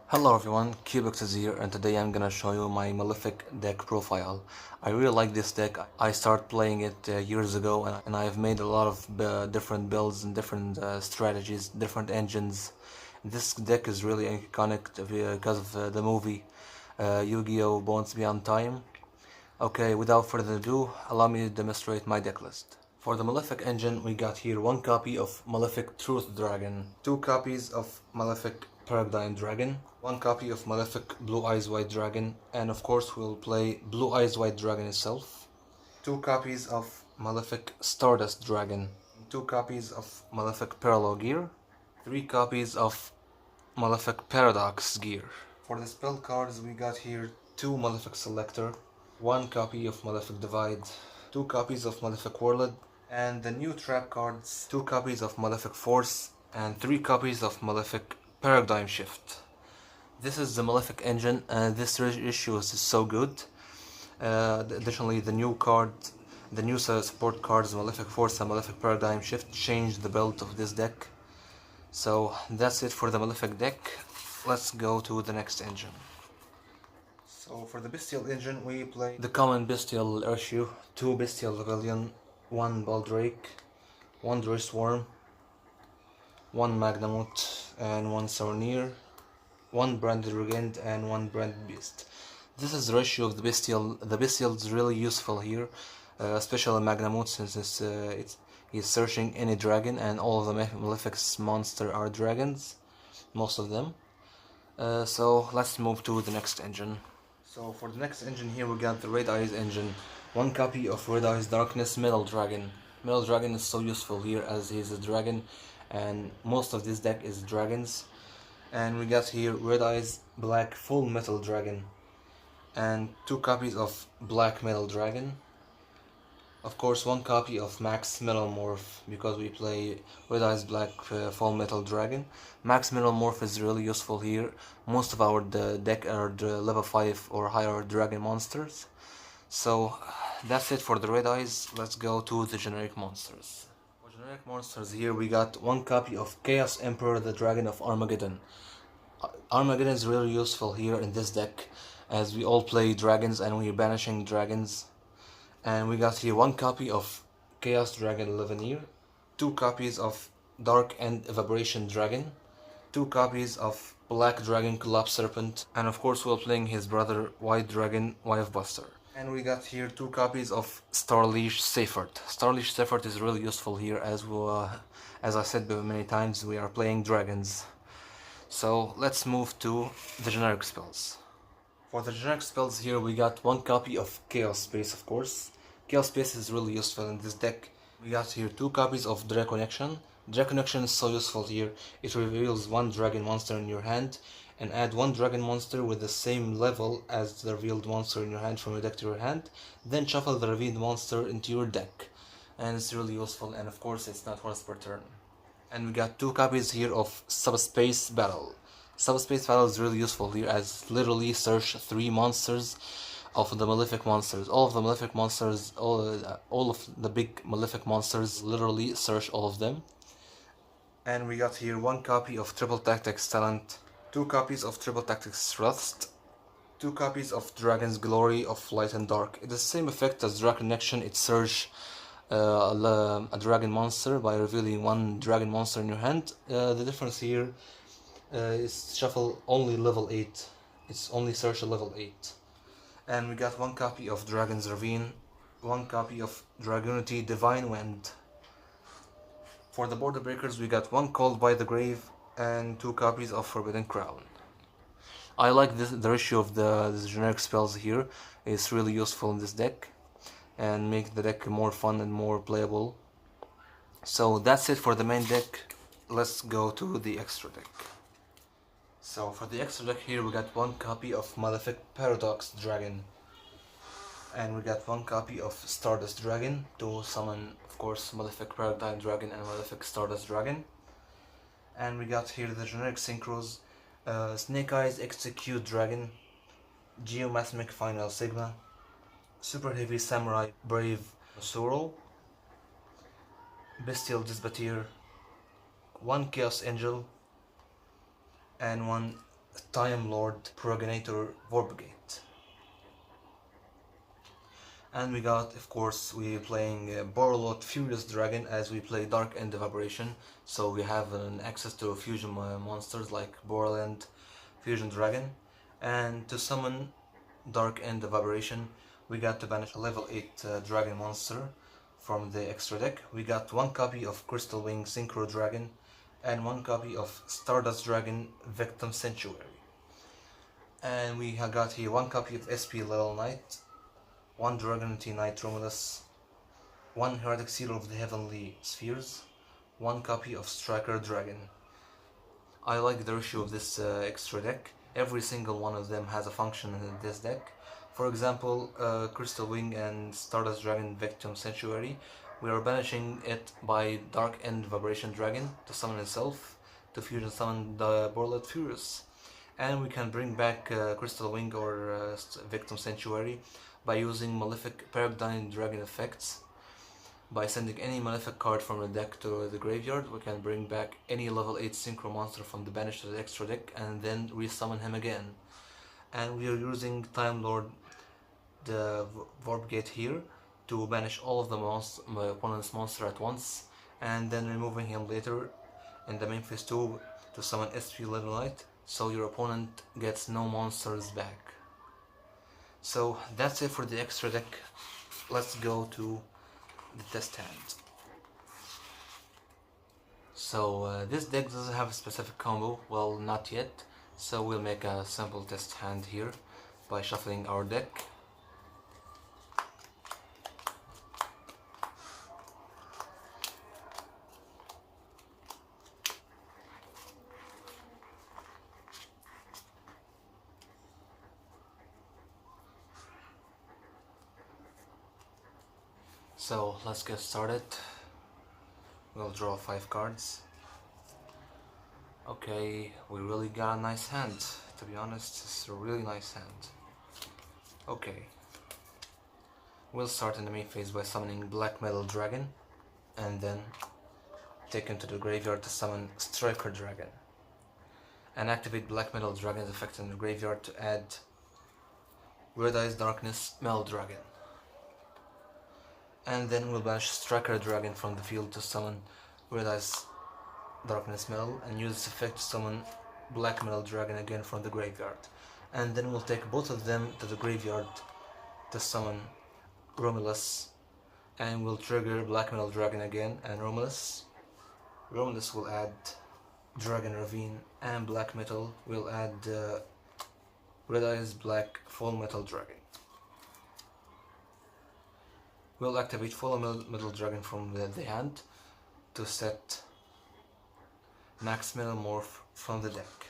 Hello everyone, Cubix is here and today I'm gonna show you my Malefic deck profile. I really like this deck. I started playing it years ago and I've made a lot of different builds and different strategies, different engines. This deck is really iconic because of the movie Yu-Gi-Oh! Bones Beyond Time. Okay, without further ado, allow me to demonstrate my deck list. For the Malefic engine, we got here one copy of Malefic Truth Dragon, two copies of Malefic Paradigm Dragon, one copy of Malefic Blue Eyes White Dragon, and of course we'll play Blue Eyes White Dragon itself, two copies of Malefic Stardust Dragon, two copies of Malefic Parallel Gear, three copies of Malefic Paradox Gear. For the spell cards, we got here two Malefic Selector, one copy of Malefic Divide, two copies of Malefic Warlord, and the new trap cards, two copies of Malefic Force, and three copies of Malefic Paradigm Shift. This is the Malefic engine, and this issue is so good. Additionally, the new support cards, Malefic Force and Malefic Paradigm Shift, changed the build of this deck. So that's it for the Malefic deck. Let's go to the next engine. So for the Bestial engine, we play the common Bestial issue, two Bestial Rebellion, one Baldrake, one Droid Swarm, one Magnamut, and one Saurnir, one Branded Regent, and one Branded Beast. This is the ratio of the Bestial. The Bestial is really useful here, especially Magnamut, since he's searching any dragon, and all of the Malefic's monsters are dragons, most of them. So let's move to the next engine. So for the next engine here we got the Red Eyes engine. One copy of Red Eyes Darkness Metal Dragon. Metal Dragon is so useful here as he is a dragon and most of this deck is dragons. And we got here Red Eyes Black Full Metal Dragon and two copies of Black Metal Dragon. Of course, one copy of Max Metal Morph because we play Red Eyes Black Full Metal Dragon. Max Metal Morph is really useful here. Most of our deck are the level 5 or higher dragon monsters. So that's it for the Red Eyes. Let's go to the generic monsters. For generic monsters here we got one copy of Chaos Emperor the Dragon of Armageddon. Armageddon is really useful here in this deck as we all play dragons and we're banishing dragons. And we got here one copy of Chaos Dragon Leveneer, two copies of Dark End Evaporation Dragon, two copies of Black Dragon Collapse Serpent, and of course we're playing his brother White Dragon Wife Buster. And we got here two copies of Starleash Seifert. Starleash Seifert is really useful here as I said many times, we are playing dragons. So let's move to the generic spells. For the generic spells here we got one copy of Chaos Space, of course. Chaos Space is really useful in this deck. We got here two copies of Draconection. Draconection is so useful here. It reveals one dragon monster in your hand and add one dragon monster with the same level as the revealed monster in your hand from your deck to your hand. Then shuffle the revealed monster into your deck. And it's really useful, and of course it's not once per turn. And we got two copies here of Subspace Battle. Subspace Battle is really useful here as literally search three monsters of the Malefic monsters. All of the Malefic monsters, all of the big Malefic monsters, literally search all of them. And we got here one copy of Triple Tactics Talent, two copies of Triple Tactics Thrust, two copies of Dragon's Glory of Light and Dark. It is the same effect as Draconection. It search a dragon monster by revealing one dragon monster in your hand. The difference here is shuffle only level 8. It's only search a level 8. And we got one copy of Dragon's Ravine, one copy of Dragunity Divine Wind. For the Border Breakers we got one Called by the Grave and two copies of Forbidden Crown. I like the ratio of the generic spells here. It's really useful in this deck and make the deck more fun and more playable. So that's it for the main deck. Let's go to the extra deck. So for the extra deck here we got one copy of Malefic Paradox Dragon. And we got one copy of Stardust Dragon to summon, of course, Malefic Paradigm Dragon and Malefic Stardust Dragon. And we got here the generic synchros, Snake Eyes Execute Dragon, Geomasmic Final Sigma, Super Heavy Samurai Brave Suro, Bestial Disbatir, one Chaos Angel, and one Time Lord Progenitor Vorpgate. And we got, of course, we playing Borlot Furious Dragon as we play Dark End Evaporation, so we have an access to fusion monsters like Borland Fusion Dragon. And to summon Dark End Evaporation, we got to banish a level 8 dragon monster from the extra deck. We got one copy of Crystal Wing Synchro Dragon and one copy of Stardust Dragon Victim Sanctuary. And we have got here one copy of SP Level Knight, one Dragonity Knight Romulus, one Heretic Seal of the Heavenly Spheres, one copy of Striker Dragon. I like the ratio of this extra deck. Every single one of them has a function in this deck. For example, Crystal Wing and Stardust Dragon Victim Sanctuary, we are banishing it by Dark End Vibration Dragon to summon itself, to fusion summon the Borlet Furious. And we can bring back Crystal Wing or Victim Sanctuary by using Malefic Paradigm Dragon effects. By sending any Malefic card from the deck to the graveyard, we can bring back any level 8 Synchro monster from the bench to the extra deck and then resummon him again. And we are using Time Lord the Vorpgate here to banish all of my opponent's monster at once, and then removing him later in the main phase 2 to summon SP Level Knight, so your opponent gets no monsters back. So that's it for the extra deck. Let's go to the test hand. So this deck doesn't have a specific combo, well, not yet, so we'll make a simple test hand here by shuffling our deck. So let's get started. We'll draw 5 cards. Okay, we really got a nice hand. To be honest, it's a really nice hand. Okay. We'll start in the main phase by summoning Black Metal Dragon, and then take him to the graveyard to summon Striker Dragon. And activate Black Metal Dragon's effect in the graveyard to add Red Eyes Darkness Metal Dragon. And then we'll banish Striker Dragon from the field to summon Red Eyes Darkness Metal and use this effect to summon Black Metal Dragon again from the graveyard. And then we'll take both of them to the graveyard to summon Romulus, and we'll trigger Black Metal Dragon again and Romulus. Romulus will add Dragon Ravine, and Black Metal will add Red Eyes Black Full Metal Dragon. We'll activate Full Metal Dragon from the hand to set Max Metal Morph from the deck,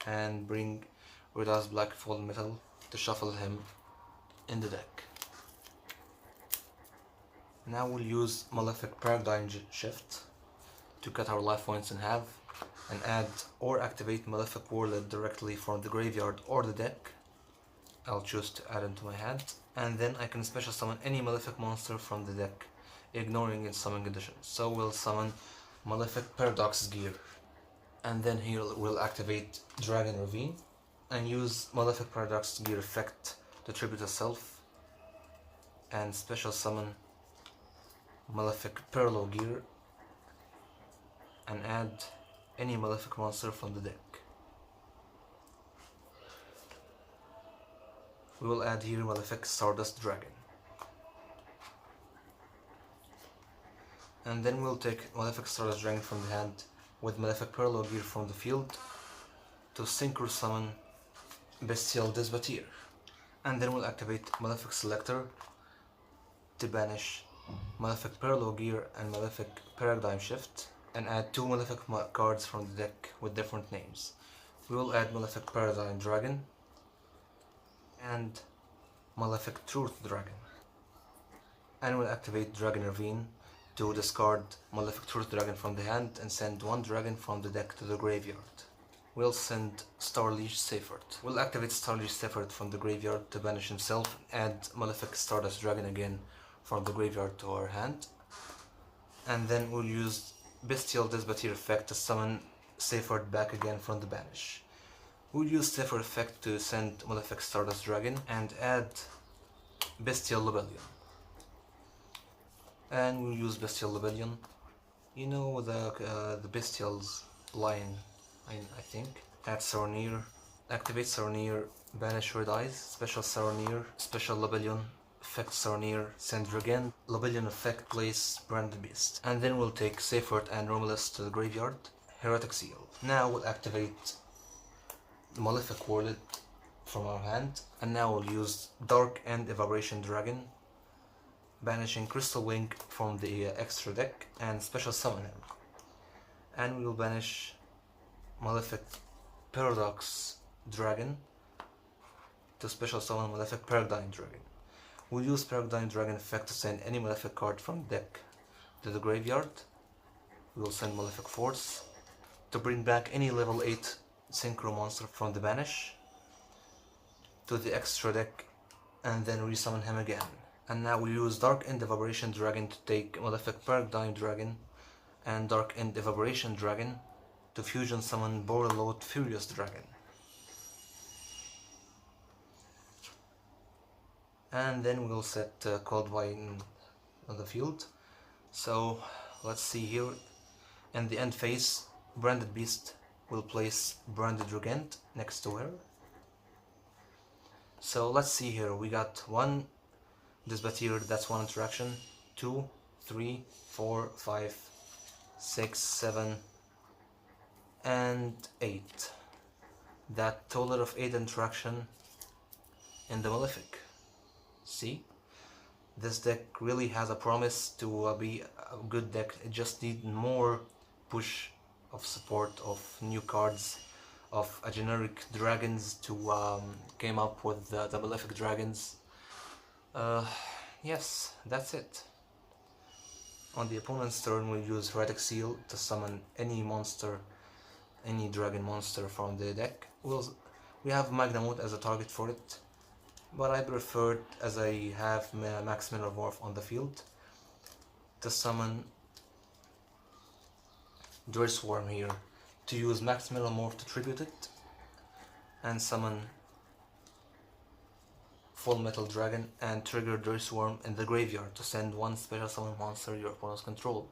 and bring Red Eyes Black Full Metal to shuffle him in the deck. Now we'll use Malefic Paradigm Shift to cut our life points in half and add or activate Malefic Warlord directly from the graveyard or the deck. I'll choose to add into my hand, and then I can special summon any Malefic monster from the deck, ignoring its summoning conditions. So we'll summon Malefic Paradox Gear, and then here we'll activate Dragon Ravine and use Malefic Paradox Gear effect to tribute itself, and special summon Malefic Parallel Gear and add any Malefic monster from the deck. We will add here Malefic Stardust Dragon. And then we'll take Malefic Stardust Dragon from the hand with Malefic Parallel Gear from the field to synchro summon Bestial Desbatir. And then we'll activate Malefic Selector to banish Malefic Parallel Gear and Malefic Paradigm Shift and add 2 Malefic cards from the deck with different names. We will add Malefic Paradigm Dragon and Malefic Truth Dragon. And we'll activate Dragon Ravine to discard Malefic Truth Dragon from the hand and send 1 dragon from the deck to the graveyard. We'll send Starliege Seifert. We'll activate Starliege Seifert from the graveyard to banish himself and add Malefic Stardust Dragon again from the graveyard to our hand. And then we'll use Bestial Desbatir effect to summon Seyfert back again from the banish. We'll use Seyfert effect to send Malefic Stardust Dragon and add Bestial Lobelion. And we'll use Bestial Lobelion. You know the Bestial's line, I think. Add Saronir, activate Saronir, banish Red Eyes, special Saronir, special Lobelion, effect Saronir, send Dragon, Lobelion effect, place Branded Beast. And then we'll take Seyfert and Romulus to the graveyard, Heretic Seal. Now we'll activate the Malefic Warlord from our hand, and now we'll use Dark and Evaporation Dragon, banishing Crystal Wing from the extra deck and special summon him. And we will banish Malefic Paradox Dragon to special summon Malefic Paradigm Dragon. We'll use Paradigm Dragon effect to send any Malefic card from the deck to the graveyard. We will send Malefic Force to bring back any level 8 Synchro monster from the banish to the extra deck and then resummon him again. And now we use Dark End Evaporation Dragon to take Malefic Paradigm Dragon and Dark End Evaporation Dragon to fusion summon Borreload Furious Dragon. And then we'll set Cold Wine on the field. So let's see here. In the end phase, Branded Beast will place Branded Regent next to her. So let's see here. We got one Disbatir, that's one interaction. 2, 3, 4, 5, 6, 7, and 8. That total of 8 interaction in the Malefic. See? This deck really has a promise to be a good deck. It just needs more push of support of new cards, of a generic dragons to came up with the Malefic dragons. Yes, that's it. On the opponent's turn, we'll use Heretic Seal to summon any monster, any dragon monster from the deck. We have Magnamut as a target for it, but I prefer, as I have Max Minervorf on the field, to summon Swarm here, to use Max Minervorf to tribute it, and summon Full Metal Dragon and trigger Swarm in the graveyard to send one special summon monster your opponents control.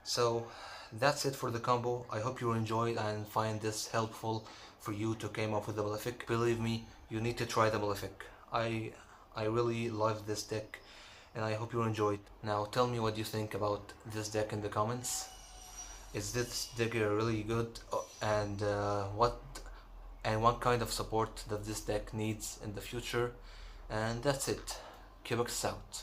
So that's it for the combo. I hope you enjoyed and find this helpful for you to come up with the Malefic. Believe me, you need to try the Malefic. I really love this deck and I hope you enjoyed. Now tell me what you think about this deck in the comments. Is this deck really good, and what kind of support that this deck needs in the future? And that's it. Cubix out.